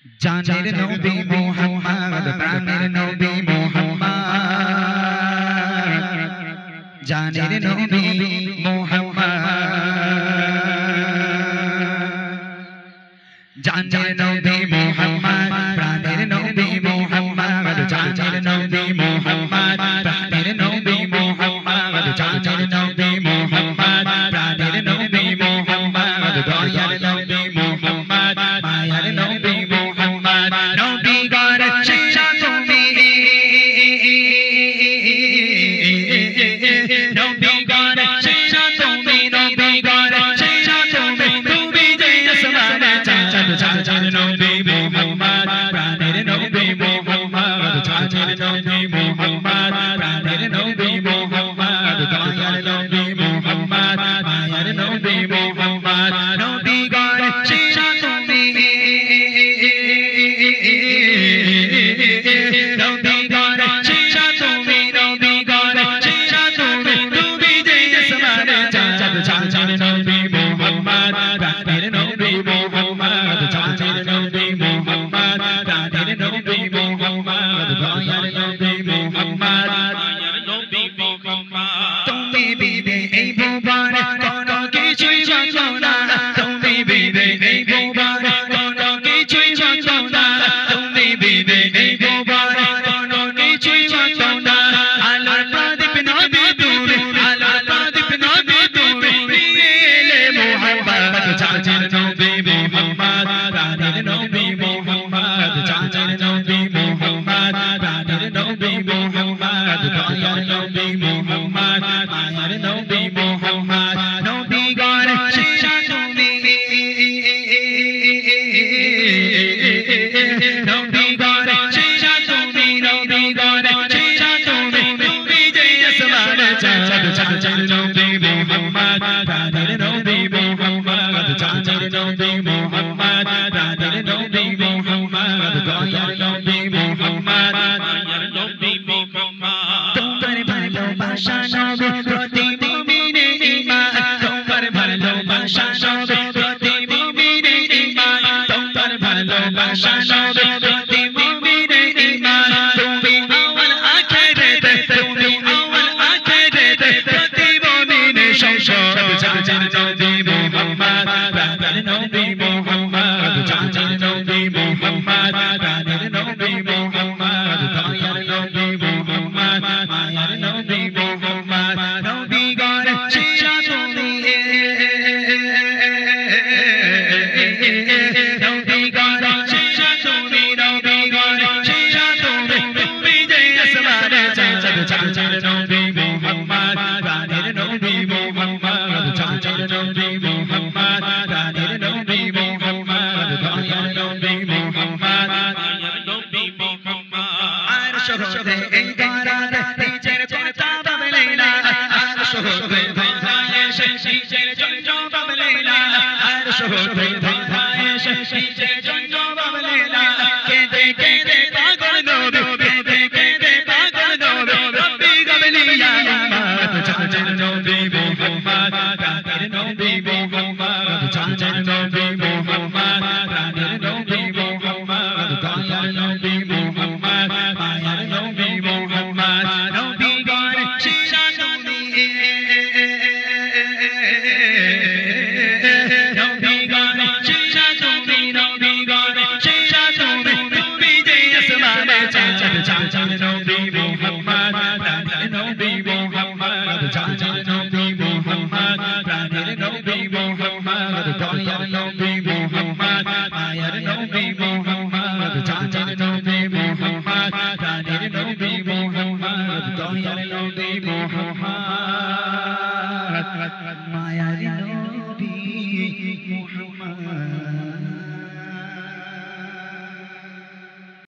জানের নবী মুহাম্মদ প্রাণের নবী মুহাম্মদ জানের নবী মুহাম্মদ জানের নবী মুহাম্মদ প্রাণের নবী মুহাম্মদ জানের নবী মুহাম্মদ প্রাণের নবী মুহাম্মদ জানের নবী মুহাম্মদ প্রাণের নবী মুহাম্মদ দয়ার নবী মুহাম্মদ মায়ার নবী মুহাম্মদ নবী গর সেরা তুমি নবী গর সেরা তুমি নবী গর সেরা তুমি তুমি যে আসমানে চাঁদ চাঁদের নবী মুহাম্মদ প্রাণের নবী মুহাম্মদ চাঁদের নবী মুহাম্মদ প্রাণের নবী মুহাম্মদ দয়ার নবী মুহাম্মদ মায়ার নবী মুহাম্মদ নবী গর সেরা তুমি নবী গর সেরা তুমি নবী গর সেরা তুমি তুমি যে আসমানে চাঁদ চাঁদের নবী মুহাম্মদ প্রাণের নবী মুহাম্মদ চাঁদের নবী মুহাম্মদ প্রাণের নবী মুহাম্মদ দয়ার নবী মুহাম্মদ মায়ার নবী মুহাম্মদ তুমি বিবে এই ভুবন কোনো কিছুই জানো না তুমি বিবে এই ভুবন কোনো কিছুই জানো না তুমি বিবে এই ভুবন কোনো কিছুই জানো না আলোর প্রদীপ নবী তুমি আলোর প্রদীপ নবী তুমি এলে মুহাম্মদ চাঁদের নবী মুহাম্মদ প্রাণের নবী মুহাম্মদ চাঁদের নবী মুহাম্মদ প্রাণের নবী মুহাম্মদ দয়ার নবী মুহাম্মদ মায়ার নবী মুহাম্মদ নবী গর সেরা তুমি নবী গর সেরা তুমি নবী গর সেরা তুমি তুমি যে আসমানে চাঁদ চাঁদের নবী মুহাম্মদ প্রাণের নবী মুহাম্মদ চাঁদের নবী মুহাম্মদ প্রাণের নবী মুহাম্মদ দয়ার নবী মুহাম্মদ মায়ার নবী মুহাম্মদ তোমার ভালোবাসা নবী প্রতি মুমিনে ঈমান তোমার ভালোবাসা নবী প্রতি মুমিনে ঈমান তোমার ভালোবাসা নবী প্রতি মুমিনে ঈমান তুমি আওয়াল আখিরাতে তুমি আওয়াল আখিরাতে প্রতি মুমিনে সংসদ চাঁদের নবী মুহাম্মদ প্রাণের নবী মুহাম্মদ চাঁদের নবী মুহাম্মদ প্রাণের নবী মুহাম্মদ দয়ার নবী মুহাম্মদ মায়ার নবী মুহাম্মদ নবী গর সেরা তুমি নবী গর সেরা তুমি নবী গর সেরা তুমি তুমি যে আসমানে চাঁদ চাঁদের নবী মুহাম্মদ প্রাণের নবী মুহাম্মদ চাঁদের নবী মুহাম্মদ প্রাণের নবী মুহাম্মদ দয়ার নবী মুহাম্মদ মায়ার নবী মুহাম্মদ আর শহরে এই দারাতে নিজের কথা ভাবলে না আর শহরে ধায় এসে নিজের জন্য ভাবলে না আর শহরে ধায় এসে নিজের জন্য ভাবলে না কেঁদে কেঁদে পাগল নবী কেঁদে কেঁদে পাগল নবী রব্বি গাবলি ইয়া উম্মত চাঁদের নবী মুহাম্মদ প্রাণের নবী মুহাম্মদ চাঁদের নবী মুহাম্মদ প্রাণের নবী মুহাম্মদ দয়ার নবী মুহাম্মদ মায়ার নবী মুহাম্মদ নবী গর সেরা তুমি নবী গর সেরা তুমি নবী গর সেরা তুমি তুমি যে আসমানে চাঁদ চাঁদের নবী মুহাম্মদ প্রাণের নবী মুহাম্মদ চাঁদের নবী মুহাম্মদ প্রাণের নবী মুহাম্মদ দয়ার নবী মুহাম্মদ মায়ার নবী মুহাম্মদ চাঁদের নবী মুহাম্মদ প্রাণের নবী মুহাম্মদ দয়ার নবী মুহাম্মদ মায়ার নবী মুহাম্মদ